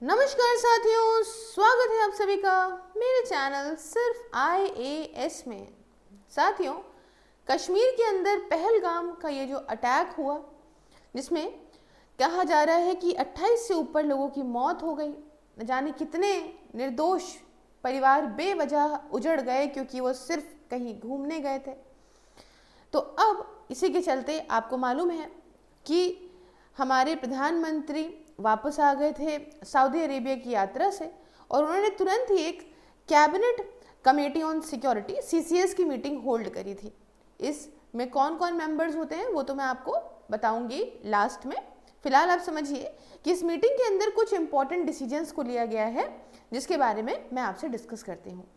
नमस्कार साथियों, स्वागत है आप सभी का मेरे चैनल सिर्फ IAS में। साथियों, कश्मीर के अंदर पहलगाम का ये जो अटैक हुआ, जिसमें कहा जा रहा है कि 28 से ऊपर लोगों की मौत हो गई, न जाने कितने निर्दोष परिवार बेवजह उजड़ गए क्योंकि वो सिर्फ कहीं घूमने गए थे। तो अब इसी के चलते आपको मालूम है कि हमारे प्रधानमंत्री वापस आ गए थे सऊदी अरेबिया की यात्रा से, और उन्होंने तुरंत ही एक cabinet committee on security CCS की मीटिंग होल्ड करी थी। इसमें कौन कौन मेंबर्स होते हैं वो तो मैं आपको बताऊंगी लास्ट में। फिलहाल आप समझिए कि इस मीटिंग के अंदर कुछ इंपॉर्टेंट डिसीजंस को लिया गया है, जिसके बारे में मैं आपसे डिस्कस करती हूँ।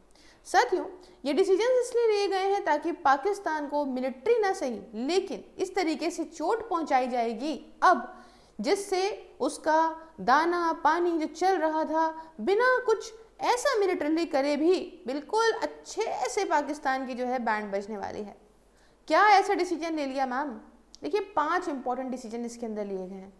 साथियों, ये डिसीजंस इसलिए लिए गए हैं ताकि पाकिस्तान को मिलिट्री ना सही लेकिन इस तरीके से चोट पहुंचाई जाएगी अब, जिससे उसका दाना पानी जो चल रहा था बिना कुछ ऐसा मिलिट्रली करे भी बिल्कुल अच्छे से पाकिस्तान की जो है बैंड बजने वाली है। क्या ऐसा डिसीजन ले लिया मैम? देखिए, 5 इंपॉर्टेंट डिसीजन इसके अंदर लिए गए हैं।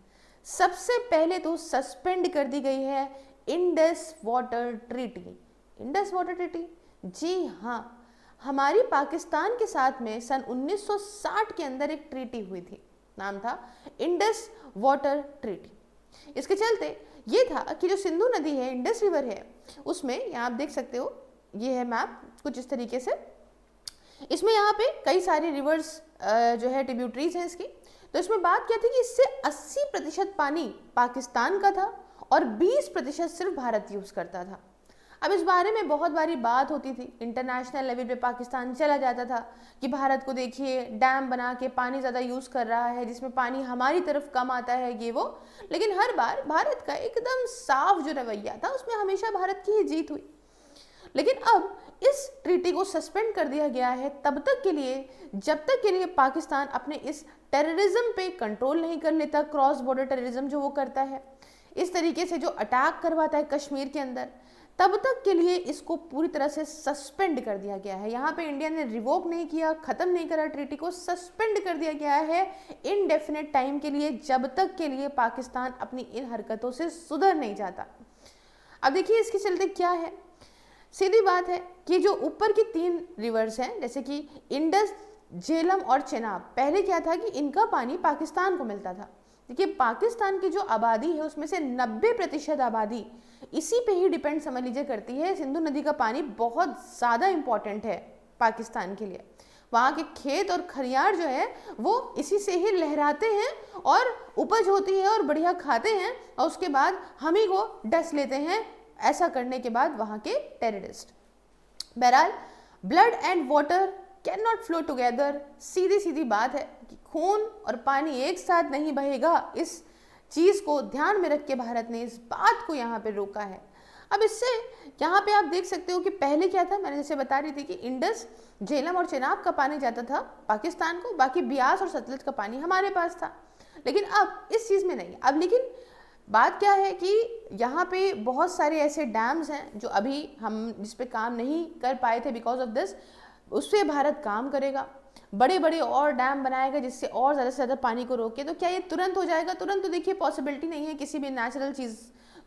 सबसे पहले तो सस्पेंड कर दी गई है Indus water treaty. Indus water treaty, जी हाँ, हमारी पाकिस्तान के साथ में सन 1960 के अंदर एक ट्रीटी हुई थी, नाम था इंडस वाटर ट्रीटी। इसके चलते ये था कि जो सिंधु नदी है, इंडस रिवर है, उसमें यहाँ आप देख सकते हो, ये है मैप कुछ इस तरीके से। इसमें यहाँ पे कई सारे रिवर्स जो है ट्रिब्यूटरीज हैं इसकी। तो इसमें बात क्या थी कि इससे 80% पानी पाकिस्तान का था और 20% सिर्फ भारत यूज करता था। अब इस बारे में बहुत बारी बात होती थी, इंटरनेशनल लेवल पे पाकिस्तान चला जाता था कि भारत को देखिए डैम बना के पानी ज़्यादा यूज़ कर रहा है, जिसमें पानी हमारी तरफ कम आता है, ये वो। लेकिन हर बार भारत का एकदम साफ जो रवैया था उसमें हमेशा भारत की ही जीत हुई। लेकिन अब इस ट्रीटी को सस्पेंड कर दिया गया है तब तक के लिए, जब तक के लिए पाकिस्तान अपने इस टेररिज्म पे कंट्रोल नहीं कर लेता, क्रॉस बॉर्डर टेररिज्म जो वो करता है, इस तरीके से जो अटैक करवाता है कश्मीर के अंदर, तब तक के लिए इसको पूरी तरह से सस्पेंड कर दिया गया है। यहाँ पे इंडिया ने रिवोक नहीं किया, खत्म नहीं करा ट्रीटी को, सस्पेंड कर दिया गया है इनडेफिनेट टाइम के लिए, जब तक के लिए पाकिस्तान अपनी इन हरकतों से सुधर नहीं जाता। अब देखिए इसके चलते क्या है, सीधी बात है कि जो ऊपर की 3 रिवर्स हैं, जैसे कि इंडस, झेलम और चेनाब, पहले क्या था कि इनका पानी पाकिस्तान को मिलता था। देखिए, पाकिस्तान की जो आबादी है उसमें से 90% आबादी इसी पे ही डिपेंड समझ लीजिए करती है। सिंधु नदी का पानी बहुत ज़्यादा इम्पॉर्टेंट है पाकिस्तान के लिए। वहाँ के खेत और खलियार जो है वो इसी से ही लहराते हैं और उपज होती है और बढ़िया खाते हैं, और उसके बाद हम ही को डस लेते हैं, ऐसा करने के बाद वहाँ के टेररिस्ट। बहरहाल, blood and water can not flow together. सीधी सीधी बात है कि खून और पानी एक साथ नहीं बहेगा। इस चीज़ को ध्यान में रख के भारत ने इस बात को यहाँ पे रोका है। अब इससे यहाँ पे आप देख सकते हो कि पहले क्या था, मैंने जैसे बता रही थी कि इंडस, झेलम और चेनाब का पानी जाता था पाकिस्तान को, बाकी ब्यास और सतलज का पानी हमारे पास था। लेकिन अब इस चीज़ में नहीं। अब लेकिन बात क्या है कि यहाँ पे बहुत सारे ऐसे डैम्स हैं जो अभी हम जिस पे काम नहीं कर पाए थे बिकॉज ऑफ दिस, उस पर भारत काम करेगा, बड़े बड़े और डैम बनाएगा जिससे और ज़्यादा से ज़्यादा पानी को रोके। तो क्या ये तुरंत हो जाएगा? तुरंत तो देखिए पॉसिबिलिटी नहीं है किसी भी नेचुरल चीज़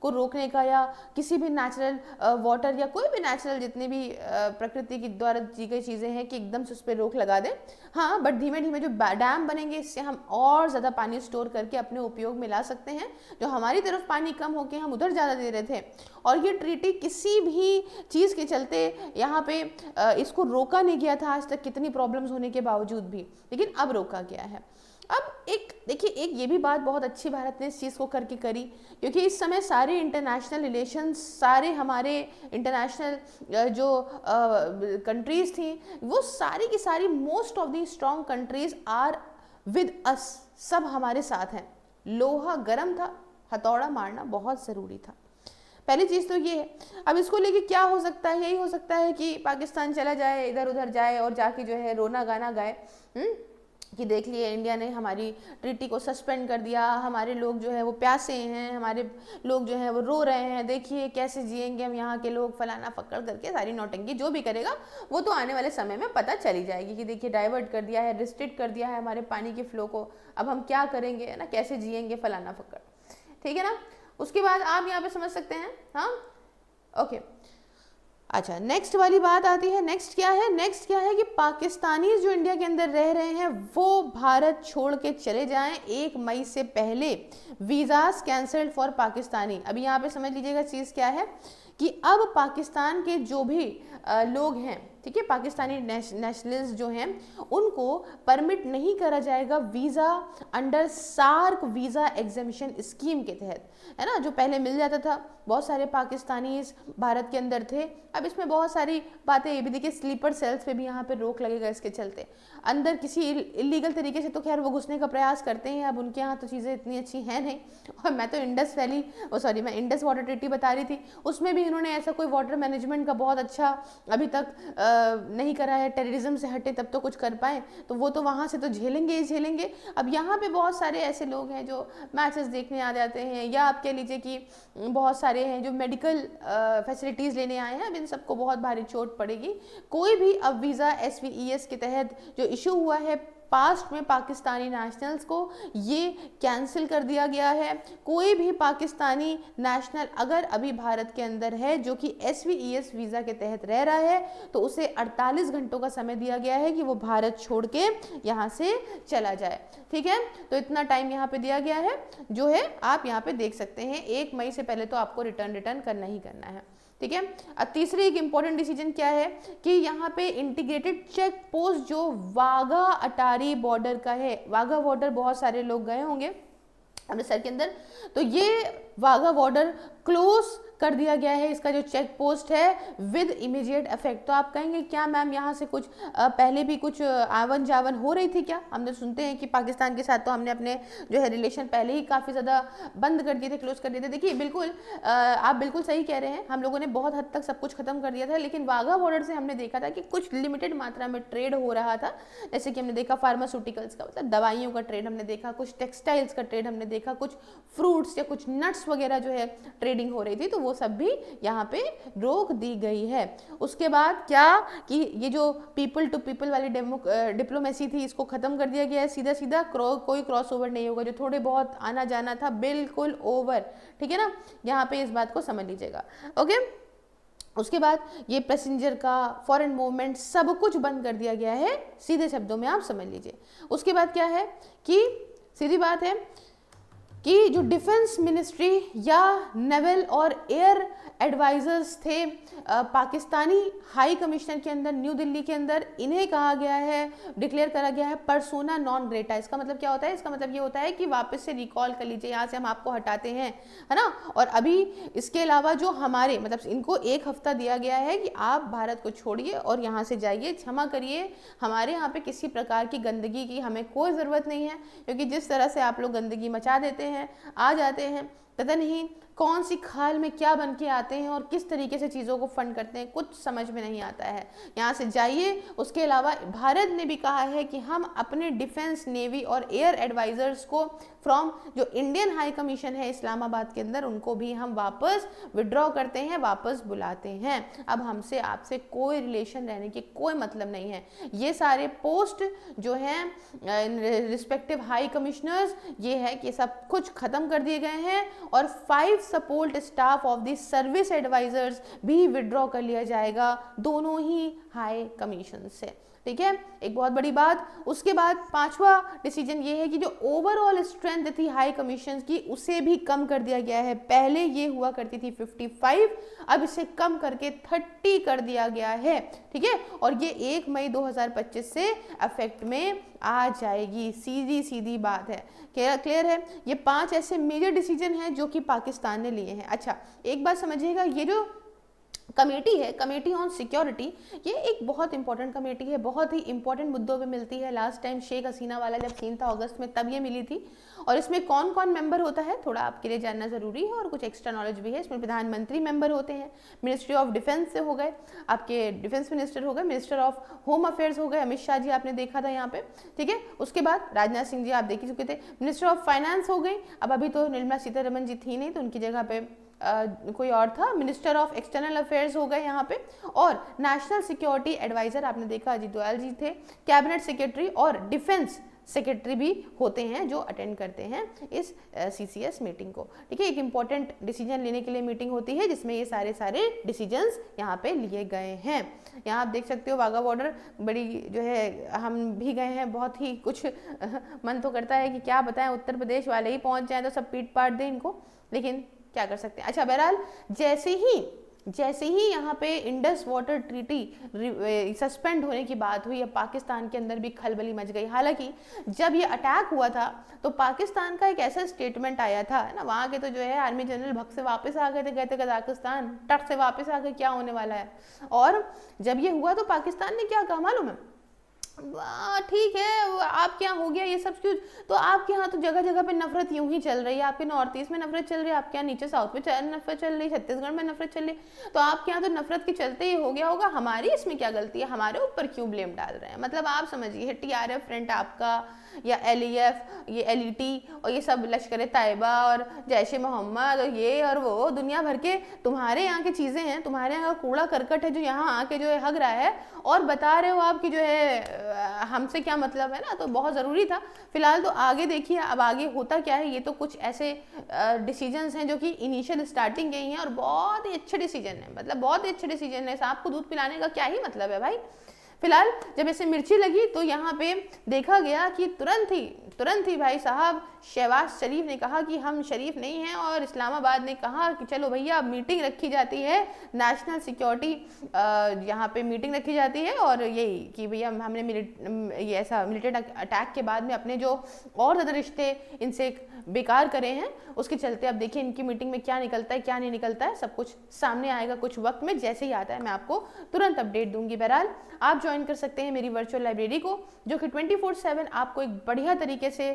को रोकने का, या किसी भी नेचुरल वाटर या कोई भी नेचुरल जितने भी प्रकृति की द्वारा दी गई चीज़ें हैं कि एकदम से उस पर रोक लगा दें। हाँ, बट धीमे धीमे जो डैम बनेंगे इससे हम और ज़्यादा पानी स्टोर करके अपने उपयोग में ला सकते हैं। जो हमारी तरफ पानी कम होके हम उधर ज़्यादा दे रहे थे, और ये ट्रीटी किसी भी चीज़ के चलते यहाँ पे इसको रोका नहीं गया था आज तक, कितनी प्रॉब्लम्स होने के बावजूद भी, लेकिन अब रोका गया है। अब एक देखिए, एक ये भी बात बहुत अच्छी भारत ने इस चीज़ को करके करी, क्योंकि इस समय सारे इंटरनेशनल रिलेशंस, सारे हमारे इंटरनेशनल जो कंट्रीज़ थी, वो सारी की सारी most of the strong countries are with us, सब हमारे साथ हैं। लोहा गर्म था, हथौड़ा मारना बहुत ज़रूरी था। पहली चीज़ तो ये है। अब इसको लेके क्या हो सकता है? यही हो सकता है कि पाकिस्तान चला जाए, इधर उधर जाए और जाके जो है रोना गाना गाए कि देख लिए इंडिया ने हमारी ट्रीटी को सस्पेंड कर दिया, हमारे लोग जो है वो प्यासे हैं, हमारे लोग जो है वो रो रहे हैं, देखिए कैसे जिएंगे हम यहाँ के लोग, फलाना फक्कड़ करके सारी नौटंकी जो भी करेगा वो तो आने वाले समय में पता चली जाएगी कि देखिए डाइवर्ट कर दिया है, रिस्ट्रिक्ट कर दिया है हमारे पानी के फ्लो को, अब हम क्या करेंगे, है ना, कैसे जिएंगे, फलाना फक्कड़, ठीक है ना। उसके बाद आप यहाँ पे समझ सकते हैं, हाँ ओके। अच्छा, नेक्स्ट वाली बात आती है, नेक्स्ट क्या है, नेक्स्ट क्या है कि पाकिस्तानी जो इंडिया के अंदर रह रहे हैं वो भारत छोड़ के चले जाएं 1 मई से पहले, वीज़ास कैंसल्ड फॉर पाकिस्तानी। अभी यहाँ पे समझ लीजिएगा चीज़ क्या है कि अब पाकिस्तान के जो भी लोग हैं, ठीक है, पाकिस्तानी नेशनल्स जो हैं उनको परमिट नहीं करा जाएगा visa under SAARC visa exemption scheme के तहत, है ना, जो पहले मिल जाता था। बहुत सारे पाकिस्तानी भारत के अंदर थे। अब इसमें बहुत सारी बातें ये भी देखिए, स्लीपर सेल्स पे भी यहाँ पे रोक लगेगा इसके चलते। अंदर किसी इलीगल तरीके से तो खैर वो घुसने का प्रयास करते हैं, अब उनके यहाँ तो चीज़ें इतनी अच्छी हैं नहीं। और मैं तो इंडस वैली मैं इंडस वाटर ट्रीटी बता रही थी, उसमें भी इन्होंने ऐसा कोई वाटर मैनेजमेंट का बहुत अच्छा अभी तक नहीं करा है। टेररिज्म से हटे तब तो कुछ कर पाए, तो वो तो वहाँ से तो झेलेंगे ही झेलेंगे। अब यहाँ पे बहुत सारे ऐसे लोग हैं जो मैचेस देखने आ जाते हैं, या आप कह लीजिए कि बहुत सारे हैं जो मेडिकल फैसिलिटीज़ लेने आए हैं। अब इन सबको बहुत भारी चोट पड़ेगी। कोई भी अब वीज़ा SVES के तहत जो इशू हुआ है पास्ट में पाकिस्तानी नेशनल्स को, ये कैंसिल कर दिया गया है। कोई भी पाकिस्तानी नेशनल अगर अभी भारत के अंदर है जो कि SVES वीज़ा के तहत रह रहा है तो उसे 48 घंटों का समय दिया गया है कि वो भारत छोड़ के यहाँ से चला जाए, ठीक है। तो इतना टाइम यहाँ पे दिया गया है, जो है आप यहाँ पे देख सकते हैं 1 मई से पहले तो आपको रिटर्न करना ही करना है, ठीक है। अब तीसरी एक इम्पॉर्टेंट डिसीजन क्या है कि यहाँ पे इंटीग्रेटेड चेक पोस्ट जो वाघा अटारी बॉर्डर का है, वाघा बॉर्डर बहुत सारे लोग गए होंगे अमृतसर के अंदर, तो ये वाघा बॉर्डर क्लोज कर दिया गया है, इसका जो चेक पोस्ट है विद इमीडिएट इफेक्ट। तो आप कहेंगे क्या मैम यहाँ से कुछ पहले भी कुछ आवन जावन हो रही थी क्या? हमने सुनते हैं कि पाकिस्तान के साथ तो हमने अपने जो है रिलेशन पहले ही काफ़ी ज़्यादा बंद कर दिए थे, क्लोज कर दिए थे। देखिए बिल्कुल आप बिल्कुल सही कह रहे हैं, हम लोगों ने बहुत हद तक सब कुछ खत्म कर दिया था, लेकिन वाघा बॉर्डर से हमने देखा था कि कुछ लिमिटेड मात्रा में ट्रेड हो रहा था। जैसे कि हमने देखा फार्मास्यूटिकल्स का, मतलब दवाइयों का ट्रेड हमने देखा, कुछ टेक्सटाइल्स का ट्रेड हमने देखा, कुछ फ्रूट्स या कुछ नट्स वगैरह जो है ट्रेडिंग हो रही थी, तो वो सब भी यहाँ पे रोक दी गई है। उसके बाद क्या कि ये जो पीपल टू पीपल वाली डिप्लोमेसी थी इसको खत्म कर दिया गया है, सीधा सीधा कोई क्रॉस ओवर नहीं होगा। जो थोड़े बहुत आना जाना था बिल्कुल ओवर, ठीक है ना, यहाँ पे इस बात को समझ लीजिएगा, ओके। उसके बाद ये पैसेंजर का फॉरेन मूवमेंट सब कुछ बंद कर दिया गया है, सीधे शब्दों में आप समझ लीजिए। उसके बाद क्या है कि सीधी बात है कि जो डिफेंस मिनिस्ट्री या नेवल और एयर एडवाइजर्स थे पाकिस्तानी हाई कमिश्नर के अंदर न्यू दिल्ली के अंदर, इन्हें कहा गया है, डिक्लेयर करा गया है पर्सोना नॉन ग्रेटा। इसका मतलब क्या होता है? इसका मतलब ये होता है कि वापस से रिकॉल कर लीजिए, यहाँ से हम आपको हटाते हैं, है ना। और अभी इसके अलावा जो हमारे मतलब इनको 1 हफ्ता दिया गया है कि आप भारत को छोड़िए और यहाँ से जाइए। क्षमा करिए, हमारे यहाँ पे किसी प्रकार की गंदगी की हमें कोई ज़रूरत नहीं है, क्योंकि जिस तरह से आप लोग गंदगी मचा देते हैं, आ जाते हैं, पता नहीं कौन सी खाल में क्या बन के आते हैं और किस तरीके से चीज़ों को फंड करते हैं, कुछ समझ में नहीं आता है। यहाँ से जाइए। उसके अलावा भारत ने भी कहा है कि हम अपने डिफेंस, नेवी और एयर एडवाइजर्स को फ्रॉम जो इंडियन हाई कमीशन है इस्लामाबाद के अंदर, उनको भी हम वापस विड्रॉ करते हैं, वापस बुलाते हैं। अब हमसे आपसे कोई रिलेशन रहने की कोई मतलब नहीं है। ये सारे पोस्ट जो हैं रिस्पेक्टिव हाई कमिश्नर्स, ये है कि सब कुछ खत्म कर दिए गए हैं और 5 support staff of the service advisers भी विड्रॉ कर लिया जाएगा, दोनों ही हाई कमीशन से, ठीक है। एक बहुत बड़ी बात। उसके बाद 5वां डिसीजन ये है कि जो ओवरऑल स्ट्रेंथ थी हाई कमीशन की, उसे भी कम कर दिया गया है। पहले ये हुआ करती थी 55, अब इसे कम करके 30 कर दिया गया है, ठीक है। और ये 1 मई 2025 से इफेक्ट में आ जाएगी। सीधी सीधी बात है, क्लियर है। ये 5 ऐसे मेजर डिसीजन हैं जो कि पाकिस्तान ने लिए हैं। अच्छा, एक बात समझिएगा, ये जो कमेटी है, कमेटी ऑन सिक्योरिटी, ये एक बहुत इंपॉर्टेंट कमेटी है, बहुत ही इंपॉर्टेंट मुद्दों पे मिलती है। लास्ट टाइम शेख हसीना वाला जब सीन था अगस्त में, तब ये मिली थी। और इसमें कौन कौन मेंबर होता है थोड़ा आपके लिए जानना जरूरी है, और कुछ एक्स्ट्रा नॉलेज भी है। इसमें प्रधानमंत्री मेंबर होते हैं, मिनिस्ट्री ऑफ डिफेंस से हो गए आपके डिफेंस मिनिस्टर हो गए, मिनिस्टर ऑफ होम अफेयर्स हो गए, अमित शाह जी आपने देखा था यहाँ पे, ठीक है। उसके बाद राजनाथ सिंह जी आप देख ही चुके थे, मिनिस्टर ऑफ फाइनेंस हो गई। अब अभी तो निर्मला सीतारमन जी थी नहीं, तो उनकी जगह पे कोई और था। मिनिस्टर ऑफ एक्सटर्नल अफेयर्स हो गए यहाँ पे, और नेशनल सिक्योरिटी एडवाइजर आपने देखा अजीत डोभाल जी थे, कैबिनेट सेक्रेटरी और डिफेंस सेक्रेटरी भी होते हैं जो अटेंड करते हैं इस CCS मीटिंग को। ठीक है, एक इम्पॉर्टेंट डिसीजन लेने के लिए मीटिंग होती है जिसमें ये सारे डिसीजंस यहाँ पे लिए गए हैं। यहाँ आप देख सकते हो वाघा बॉर्डर बड़ी जो है, हम भी गए हैं, बहुत ही कुछ मन तो करता है कि क्या बताएं, उत्तर प्रदेश वाले ही पहुंच जाएं तो सब पीट पाट दें इनको, लेकिन क्या कर सकते हैं। अच्छा बहरहाल जैसे ही यहाँ पे इंडस वाटर ट्रीटी सस्पेंड होने की बात हुई, अब पाकिस्तान के अंदर भी खलबली मच गई। हालांकि जब ये अटैक हुआ था तो पाकिस्तान का एक ऐसा स्टेटमेंट आया था ना, वहाँ के तो जो है आर्मी जनरल भक्त से वापस आ गए थे, कहते कजाकिस्तान टट से वापस आ गए, क्या होने वाला है। और जब ये हुआ तो पाकिस्तान ने क्या कहा मालूम है, ठीक है आपके यहाँ हो गया ये सब कुछ, तो आपके यहाँ तो जगह जगह पे नफरत यूं ही चल रही है, आपके नॉर्थ ईस्ट में नफरत चल रही है, आपके यहाँ नीचे साउथ में नफरत चल रही है, छत्तीसगढ़ में नफरत चल रही है, तो आपके यहाँ तो नफरत के चलते ही हो गया होगा, हमारी इसमें क्या गलती है, हमारे ऊपर क्यों ब्लेम डाल रहे हैं। मतलब आप समझिए TRF फ्रंट आपका या LEF, ये LET और ये सब लश्कर तैयबा और जैश मोहम्मद और ये और वो दुनिया भर के तुम्हारे यहाँ की चीज़ें हैं, तुम्हारे यहाँ का कूड़ा करकट है जो यहाँ आके जो है हग रहा है, और बता रहे हो आप कि जो है हमसे क्या मतलब है ना। तो बहुत ज़रूरी था। फिलहाल तो आगे देखिए अब आगे होता क्या है। ये तो कुछ ऐसे डिसीजंस हैं जो कि इनिशियल स्टार्टिंग गई हैं और बहुत ही अच्छे डिसीजन है, मतलब बहुत ही अच्छे डिसीजन है। सांप को दूध पिलाने का क्या ही मतलब है भाई। फिलहाल जब ऐसे मिर्ची लगी तो यहाँ पे देखा गया कि तुरंत ही भाई साहब शहबाज शरीफ ने कहा कि हम शरीफ नहीं हैं, और इस्लामाबाद ने कहा कि चलो भैया मीटिंग रखी जाती है, नेशनल सिक्योरिटी यहाँ पे मीटिंग रखी जाती है, और यही कि भैया हमने ये ऐसा मिलिटेंट अटैक के बाद में अपने जो और ज़्यादा रिश्ते इनसे बेकार करे हैं, उसके चलते अब देखिए इनकी मीटिंग में क्या निकलता है क्या नहीं निकलता है, सब कुछ सामने आएगा कुछ वक्त में। जैसे ही आता है मैं आपको तुरंत अपडेट दूंगी। बहरहाल आप ज्वाइन कर सकते हैं मेरी वर्चुअल लाइब्रेरी को, जो कि 24/7 आपको एक बढ़िया तरीके से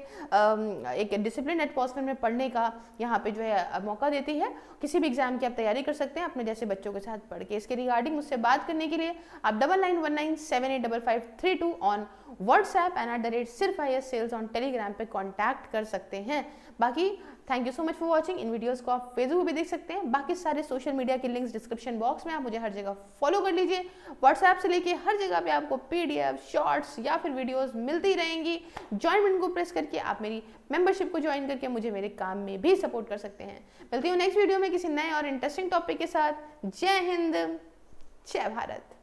एक डिसिप्लिन एटमॉस्फेयर में पढ़ने का यहाँ पे जो है मौका देती है। किसी भी एग्जाम की आप तैयारी कर सकते हैं अपने जैसे बच्चों के साथ पढ़ के। इसके रिगार्डिंग मुझसे बात करने के लिए आप 9919785532 on WhatsApp and @SIRFIS sales on Telegram पे कॉन्टैक्ट कर सकते हैं। बाकी thank you so much for watching. इन वीडियोस को आप फेसबुक पे देख सकते हैं, बाकी सारे सोशल मीडिया के लिंक्स डिस्क्रिप्शन बॉक्स में, आप मुझे हर जगह फॉलो कर लीजिए। व्हाट्सएप से लेके हर जगह पे आपको PDF, शॉर्ट्स या फिर वीडियोस मिलती रहेंगी। ज्वाइन बटन को प्रेस करके आप मेरी मेंबरशिप को ज्वाइन करके मुझे मेरे काम में भी सपोर्ट कर सकते हैं। मिलती हूँ नेक्स्ट वीडियो में किसी नए और इंटरेस्टिंग टॉपिक के साथ। जय हिंद, जय भारत।